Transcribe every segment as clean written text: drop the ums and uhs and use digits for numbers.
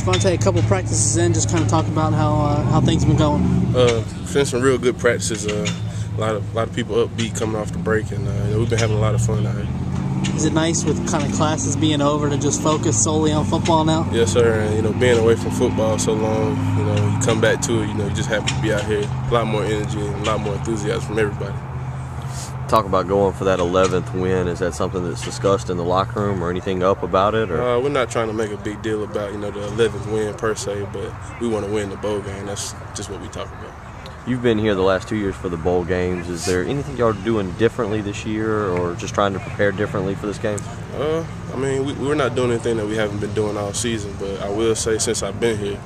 DeVonte, a couple practices in, just kind of talk about how things have been going. Been some real good practices. A lot of people upbeat coming off the break, and we've been having a lot of fun out here. Is it nice with kind of classes being over to just focus solely on football now? Yes, sir. And being away from football so long, you come back to it. You just happy to be out here. A lot more energy and a lot more enthusiasm from everybody. Talk about going for that 11th win. Is that something that's discussed in the locker room or anything up about it? Or? We're not trying to make a big deal about the 11th win per se, but we want to win the bowl game. That's just what we talk about. You've been here the last 2 years for the bowl games. Is there anything y'all are doing differently this year, or just trying to prepare differently for this game? We're not doing anything that we haven't been doing all season, but I will say since I've been here,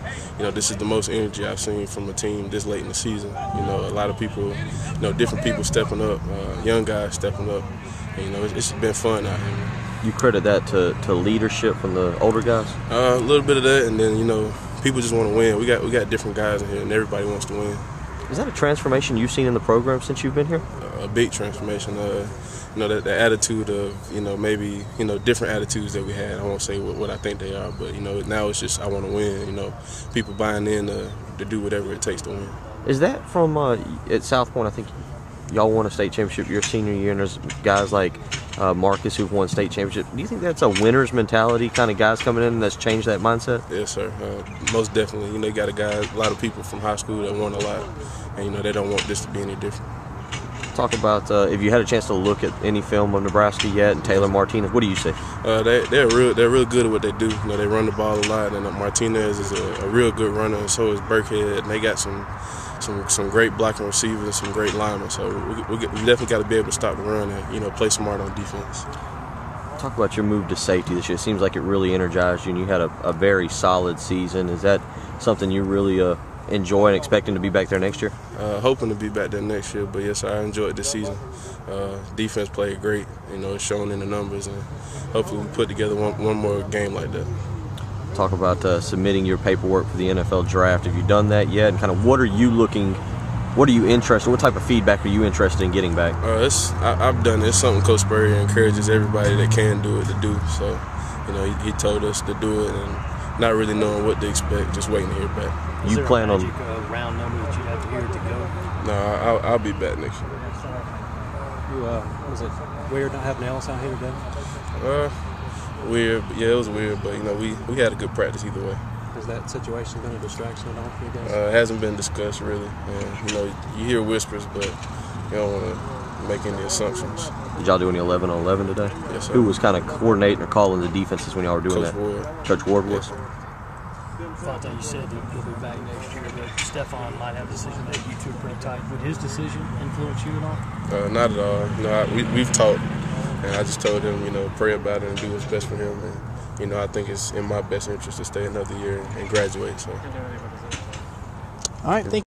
this is the most energy I've seen from a team this late in the season. A lot of people, different people stepping up, young guys stepping up. And, it's been fun out here. You credit that to leadership from the older guys? A little bit of that, and then people just want to win. We got different guys in here, and everybody wants to win. Is that a transformation you've seen in the program since you've been here? A big transformation. The attitude of maybe different attitudes that we had. I won't say what I think they are, but now it's just I want to win. People buying in to do whatever it takes to win. Is that from at South Point? I think y'all won a state championship your senior year, and there's guys like Marcus who've won state championship. Do you think that's a winner's mentality kind of guys coming in that's changed that mindset? Yes, sir. Most definitely. You got a lot of people from high school that won a lot, and they don't want this to be any different. Talk about if you had a chance to look at any film of Nebraska yet, and Taylor Martinez, what do you say? They're real good at what they do. They run the ball a lot, and Martinez is a real good runner, and so is Burkhead. And they got some great blocking receivers and some great linemen. So we definitely got to be able to stop the run and play smart on defense. Talk about your move to safety this year. It seems like it really energized you, and you had a very solid season. Is that something you really enjoy and expecting to be back there next year? Hoping to be back there next year, but yes, I enjoyed this season. Defense played great. It's shown in the numbers, and hopefully we put together one more game like that. Talk about submitting your paperwork for the NFL draft. Have you done that yet? And kind of what are you interested? What type of feedback are you interested in getting back? I've done it. It's something Coach Spurrier encourages everybody that can do it to do. So, he told us to do it, and not really knowing what to expect, just waiting to hear back. Is there a magic round number that you have to hear to go? No, I'll be back next year. Was it weird not having Ellis out here today? Weird. Yeah, it was weird, but we had a good practice either way. Is that situation been a distraction at all for you guys? It hasn't been discussed really. You hear whispers, but you don't want to make any assumptions. Did y'all do any 11-on-11 today? Yes, sir. Who was kind of coordinating or calling the defenses when y'all were doing Coach that? Ward. Coach Ward was? Yes, sir. DeVonte, you said that you'll be back next year, but Stephon might have a decision that you two are pretty tight. Would his decision influence you at all? Not at all. We've talked, and I just told him, pray about it and do what's best for him. And, I think it's in my best interest to stay another year and graduate. So. All right, thank you.